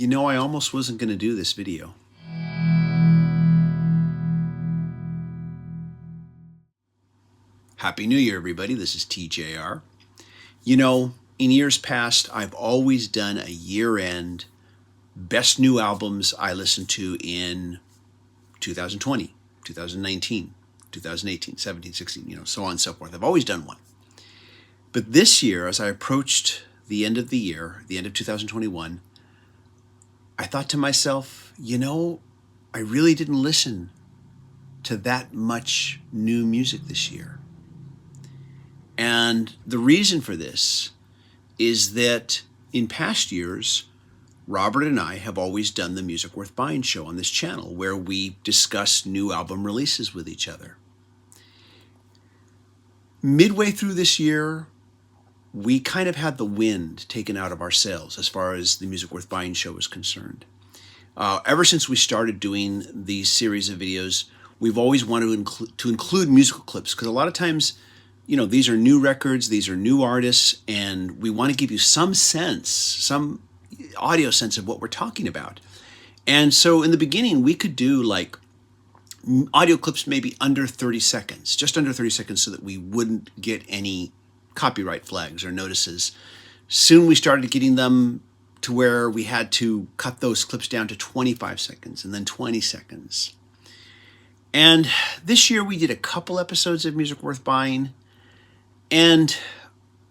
You know, I almost wasn't going to do this video. Happy New Year, everybody. This is TJR. You know, in years past, I've always done a year-end best new albums I listened to in 2020, 2019, 2018, 17, 16, so on and so forth. I've always done one. But this year, as I approached the end of the year, the end of 2021, I thought to myself, I really didn't listen to that much new music this year. And the reason for this is that in past years, Robert and I have always done the Music Worth Buying show on this channel, where we discuss new album releases with each other. Midway through this year, we kind of had the wind taken out of our sails as far as the Music Worth Buying show is concerned. Ever since we started doing these series of videos, we've always wanted to include musical clips, because a lot of times, these are new records, these are new artists, and we want to give you some sense, some audio sense of what we're talking about. And so in the beginning, we could do like audio clips maybe under 30 seconds, just under 30 seconds, so that we wouldn't get any copyright flags or notices. Soon we started getting them to where we had to cut those clips down to 25 seconds and then 20 seconds. And this year we did a couple episodes of Music Worth Buying, and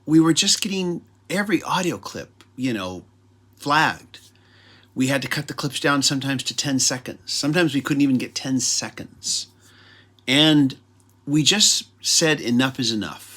we were just getting every audio clip, flagged. We had to cut the clips down sometimes to 10 seconds. Sometimes we couldn't even get 10 seconds. And we just said enough is enough.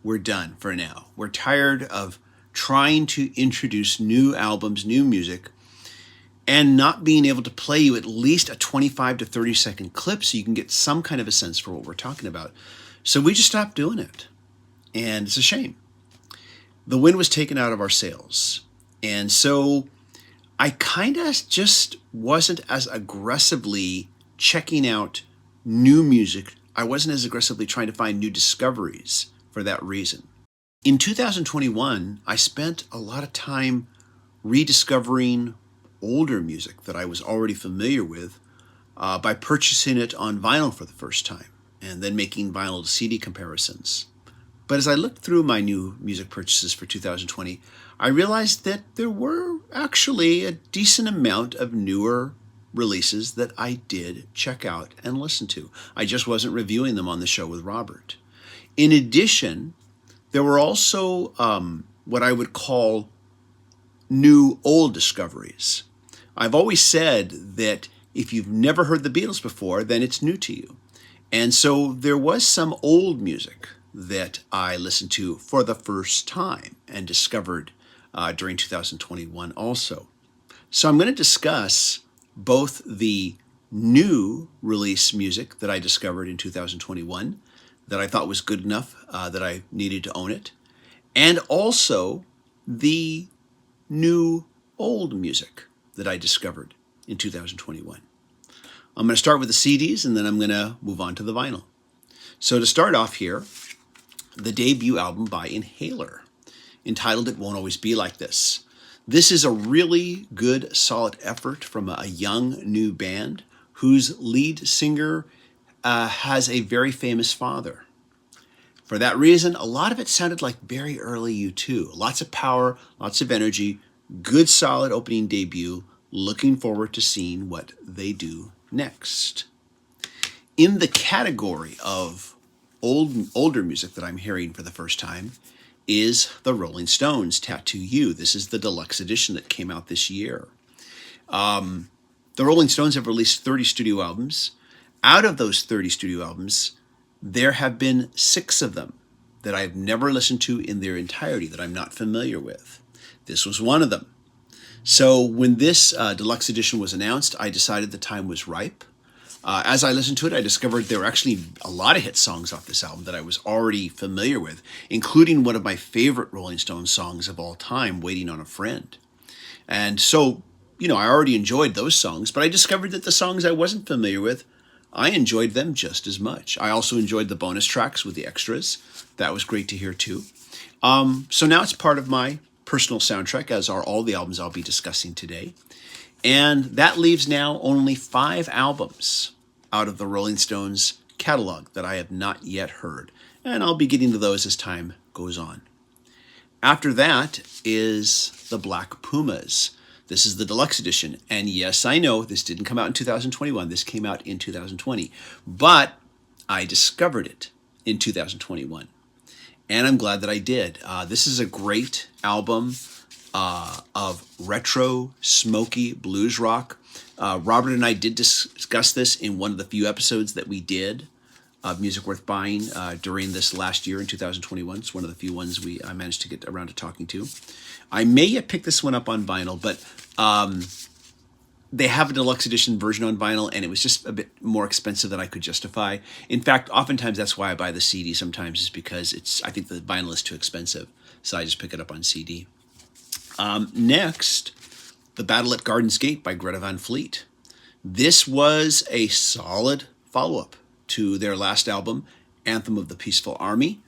We're done for now. We're tired of trying to introduce new albums, new music, and not being able to play you at least a 25 to 30 second clip so you can get some kind of a sense for what we're talking about. So we just stopped doing it. And it's a shame. The wind was taken out of our sails. And so I kind of just wasn't as aggressively checking out new music. I wasn't as aggressively trying to find new discoveries for that reason. In 2021, I spent a lot of time rediscovering older music that I was already familiar with by purchasing it on vinyl for the first time and then making vinyl to CD comparisons. But as I looked through my new music purchases for 2020, I realized that there were actually a decent amount of newer releases that I did check out and listen to. I just wasn't reviewing them on the show with Robert. In addition, there were also what I would call new old discoveries. I've always said that if you've never heard the Beatles before, then it's new to you. And so there was some old music that I listened to for the first time and discovered during 2021 also. So I'm going to discuss both the new release music that I discovered in 2021 that I thought was good enough that I needed to own it, and also the new old music that I discovered in 2021. I'm going to start with the CDs, and then I'm going to move on to the vinyl. So to start off here, the debut album by Inhaler, entitled It Won't Always Be Like This. This is a really good, solid effort from a young, new band whose lead singer has a very famous father. For that reason, a lot of it sounded like very early U2. Lots of power, lots of energy, good, solid opening debut. Looking forward to seeing what they do next. In the category of older music that I'm hearing for the first time is the Rolling Stones' Tattoo You. This is the deluxe edition that came out this year. The Rolling Stones have released 30 studio albums. Out of those 30 studio albums, there have been 6 of them that I've never listened to in their entirety, that I'm not familiar with. This was one of them. So when this deluxe edition was announced, I decided the time was ripe. As I listened to it, I discovered there were actually a lot of hit songs off this album that I was already familiar with, including one of my favorite Rolling Stones songs of all time, Waiting on a Friend. And so, I already enjoyed those songs, but I discovered that the songs I wasn't familiar with, I enjoyed them just as much. I also enjoyed the bonus tracks with the extras. That was great to hear too. So now it's part of my personal soundtrack, as are all the albums I'll be discussing today. And that leaves now only 5 albums out of the Rolling Stones catalog that I have not yet heard. And I'll be getting to those as time goes on. After that is the Black Pumas. This is the deluxe edition. And yes, I know this didn't come out in 2021. This came out in 2020. But I discovered it in 2021. And I'm glad that I did. This is a great album of retro, smoky blues rock. Robert and I did discuss this in one of the few episodes that we did of Music Worth Buying during this last year in 2021. It's one of the few ones I managed to get around to talking to. I may yet pick this one up on vinyl, but they have a deluxe edition version on vinyl, and it was just a bit more expensive than I could justify. In fact, oftentimes that's why I buy the CD sometimes, is because I think the vinyl is too expensive, so I just pick it up on CD. Next, The Battle at Garden's Gate by Greta Van Fleet. This was a solid follow-up to their last album, Anthem of the Peaceful Army.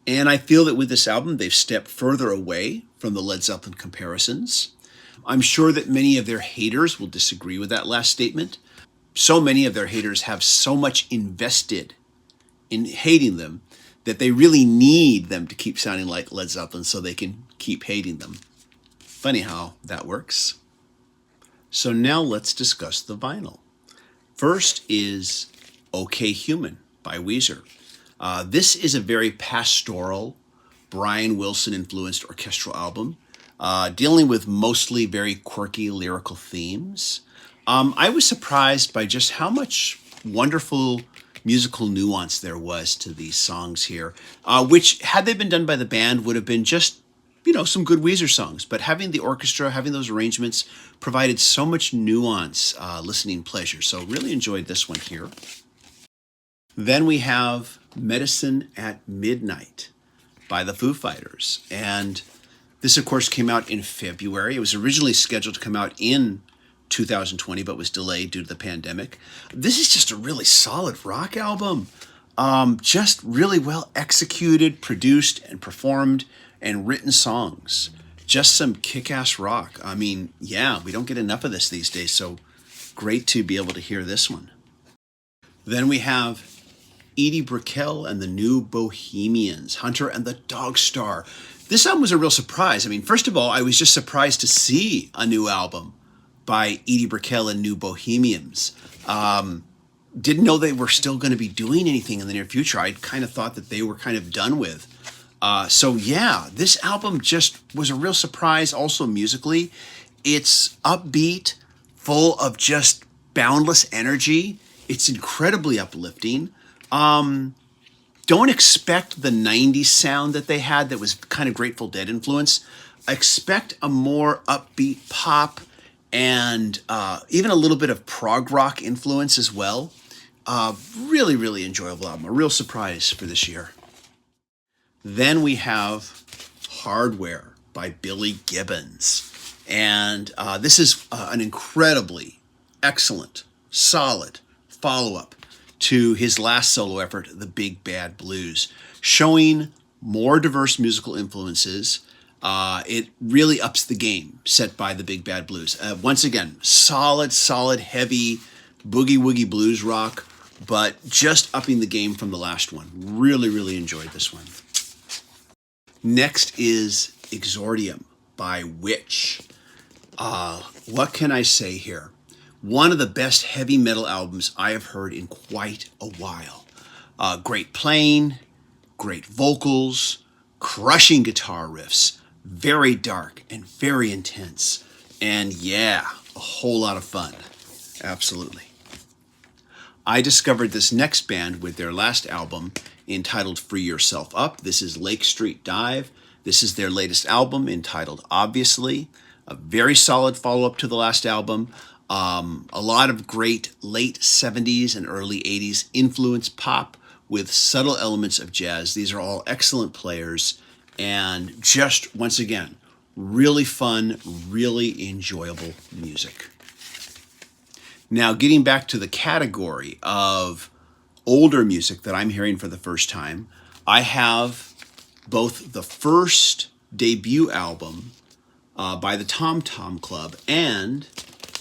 And I feel that with this album, they've stepped further away from the Led Zeppelin comparisons. I'm sure that many of their haters will disagree with that last statement. So many of their haters have so much invested in hating them that they really need them to keep sounding like Led Zeppelin so they can keep hating them. Funny how that works. So now let's discuss the vinyl. First is OK Human by Weezer. This is a very pastoral, Brian Wilson-influenced orchestral album, dealing with mostly very quirky lyrical themes. I was surprised by just how much wonderful musical nuance there was to these songs here, which, had they been done by the band, would have been just, some good Weezer songs. But having the orchestra, having those arrangements, provided so much nuance, listening pleasure. So really enjoyed this one here. Then we have Medicine at Midnight by the Foo Fighters. And this, of course, came out in February. It was originally scheduled to come out in 2020, but was delayed due to the pandemic. This is just a really solid rock album. Just really well executed, produced, and performed, and written songs. Just some kick-ass rock. I mean, yeah, we don't get enough of this these days, so great to be able to hear this one. Then we have Edie Brickell and the New Bohemians, Hunter and the Dog Star. This album was a real surprise. I mean, first of all, I was just surprised to see a new album by Edie Brickell and New Bohemians. Didn't know they were still going to be doing anything in the near future. I kind of thought that they were kind of done with. So yeah, this album just was a real surprise also musically. It's upbeat, full of just boundless energy. It's incredibly uplifting. Don't expect the 90s sound that they had that was kind of Grateful Dead influence. Expect a more upbeat pop and even a little bit of prog rock influence as well. Really, really enjoyable album. A real surprise for this year. Then we have Hardware by Billy Gibbons. And this is an incredibly excellent, solid follow-up to his last solo effort, The Big Bad Blues, showing more diverse musical influences. It really ups the game set by The Big Bad Blues. Once again, solid, heavy boogie-woogie blues rock, but just upping the game from the last one. Really, really enjoyed this one. Next is Exordium by Witch. What can I say here? One of the best heavy metal albums I have heard in quite a while. Great playing, great vocals, crushing guitar riffs, very dark and very intense. And yeah, a whole lot of fun. Absolutely. I discovered this next band with their last album entitled Free Yourself Up. This is Lake Street Dive. This is their latest album entitled Obviously. A very solid follow-up to the last album. A lot of great late 70s and early 80s influence pop with subtle elements of jazz. These are all excellent players and just, once again, really fun, really enjoyable music. Now, getting back to the category of older music that I'm hearing for the first time, I have both the first debut album by the Tomtom Club, and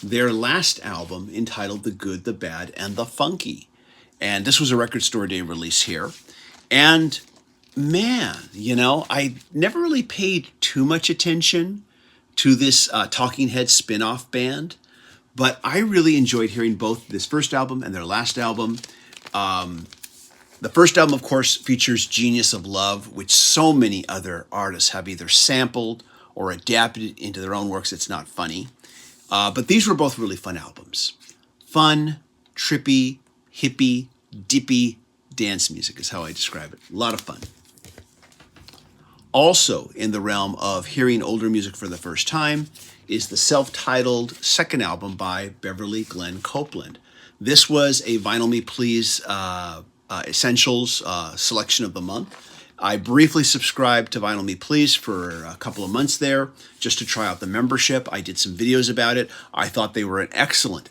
their last album entitled The Good, the Bad, and the Funky. And this was a Record Store Day release here. And man, I never really paid too much attention to this Talking Heads spin-off band, but I really enjoyed hearing both this first album and their last album. The first album, of course, features Genius of Love, which so many other artists have either sampled or adapted it into their own works. It's not funny. But these were both really fun albums. Fun, trippy, hippie, dippy dance music is how I describe it. A lot of fun. Also in the realm of hearing older music for the first time is the self-titled second album by Beverly Glenn Copeland. This was a Vinyl Me Please Essentials selection of the month. I briefly subscribed to Vinyl Me Please for a couple of months there just to try out the membership. I did some videos about it. I thought they were an excellent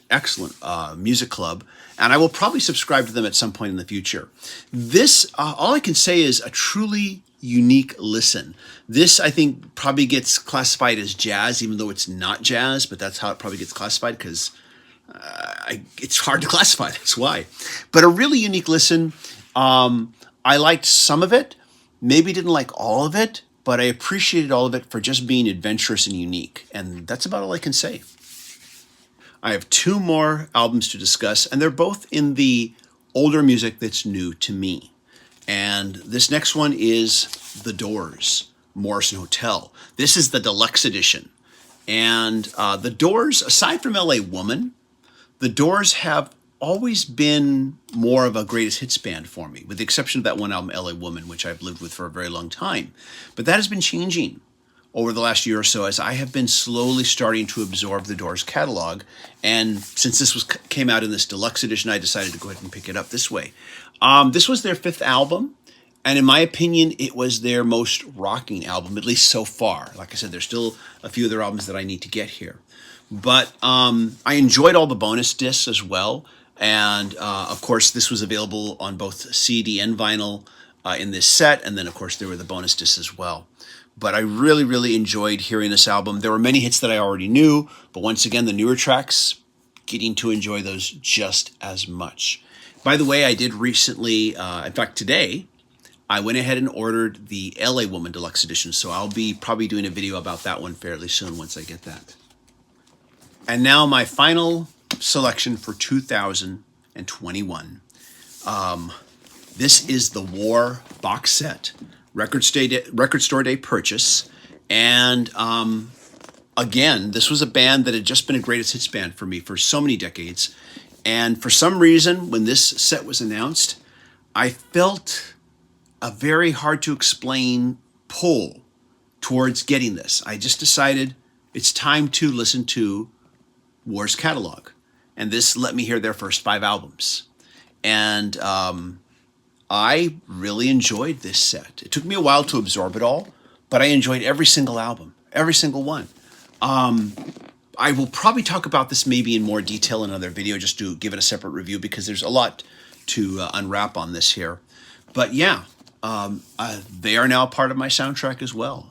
music club, and I will probably subscribe to them at some point in the future. This, all I can say is a truly unique listen. This, I think, probably gets classified as jazz, even though it's not jazz, but that's how it probably gets classified because it's hard to classify. That's why. But a really unique listen. I liked some of it. Maybe didn't like all of it, but I appreciated all of it for just being adventurous and unique. And that's about all I can say. I have two more albums to discuss, and they're both in the older music that's new to me. And this next one is The Doors, Morrison Hotel. This is the deluxe edition. And The Doors, aside from L.A. Woman, The Doors have always been more of a greatest hits band for me, with the exception of that one album, L.A. Woman, which I've lived with for a very long time. But that has been changing over the last year or so as I have been slowly starting to absorb the Doors catalog. And since this came out in this deluxe edition, I decided to go ahead and pick it up this way. This was their fifth album, and in my opinion, it was their most rocking album, at least so far. Like I said, there's still a few other albums that I need to get here. But I enjoyed all the bonus discs as well. And, of course, this was available on both CD and vinyl in this set. And then, of course, there were the bonus discs as well. But I really, really enjoyed hearing this album. There were many hits that I already knew. But once again, the newer tracks, getting to enjoy those just as much. By the way, I did recently, in fact, today, I went ahead and ordered the LA Woman Deluxe Edition. So I'll be probably doing a video about that one fairly soon once I get that. And now my final selection for 2021. This is the War box set, Record Store Day purchase. And again, this was a band that had just been a greatest hits band for me for so many decades. And for some reason, when this set was announced, I felt a very hard to explain pull towards getting this. I just decided it's time to listen to War's catalog. And this let me hear their first 5 albums. And I really enjoyed this set. It took me a while to absorb it all, but I enjoyed every single album, every single one. I will probably talk about this maybe in more detail in another video, just to give it a separate review, because there's a lot to unwrap on this here. But yeah, they are now a part of my soundtrack as well.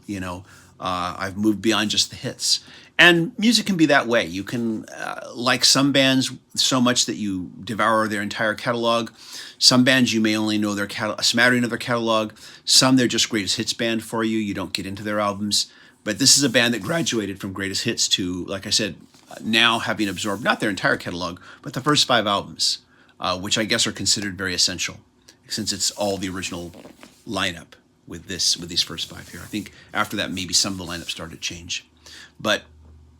I've moved beyond just the hits. And music can be that way. You can like some bands so much that you devour their entire catalog. Some bands you may only know a smattering of their catalog. Some they're just greatest hits band for you. You don't get into their albums. But this is a band that graduated from greatest hits to, like I said, now having absorbed not their entire catalog, but the first 5 albums, which I guess are considered very essential, since it's all the original lineup with these first 5 here. I think after that, maybe some of the lineup started to change. But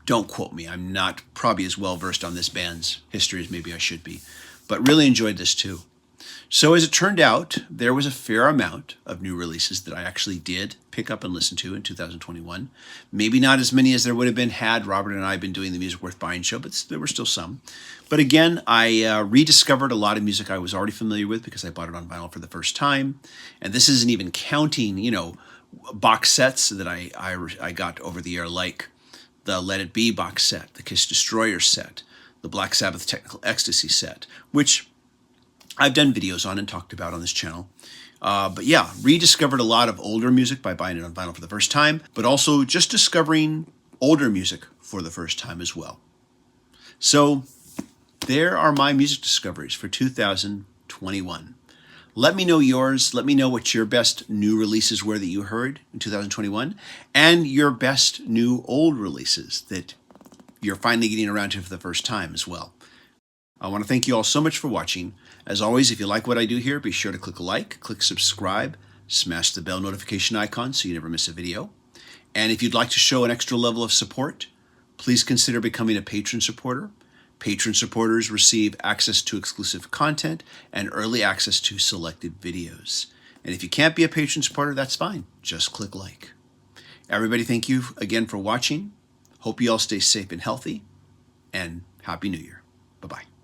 don't quote me. I'm not probably as well versed on this band's history as maybe I should be, but really enjoyed this too. So as it turned out, there was a fair amount of new releases that I actually did pick up and listen to in 2021. Maybe not as many as there would have been had Robert and I been doing the Music Worth Buying show, but there were still some. But again, I rediscovered a lot of music I was already familiar with because I bought it on vinyl for the first time. And this isn't even counting, box sets that I got over the year, like the Let It Be box set, the Kiss Destroyer set, the Black Sabbath Technical Ecstasy set, which I've done videos on and talked about on this channel. But yeah, rediscovered a lot of older music by buying it on vinyl for the first time, but also just discovering older music for the first time as well. So there are my music discoveries for 2021. Let me know yours. Let me know what your best new releases were that you heard in 2021 and your best new old releases that you're finally getting around to for the first time as well. I want to thank you all so much for watching. As always, if you like what I do here, be sure to click like, click subscribe, smash the bell notification icon so you never miss a video. And if you'd like to show an extra level of support, please consider becoming a patron supporter. Patron supporters receive access to exclusive content and early access to selected videos. And if you can't be a patron supporter, that's fine. Just click like. Everybody, thank you again for watching. Hope you all stay safe and healthy, and Happy New Year. Bye-bye.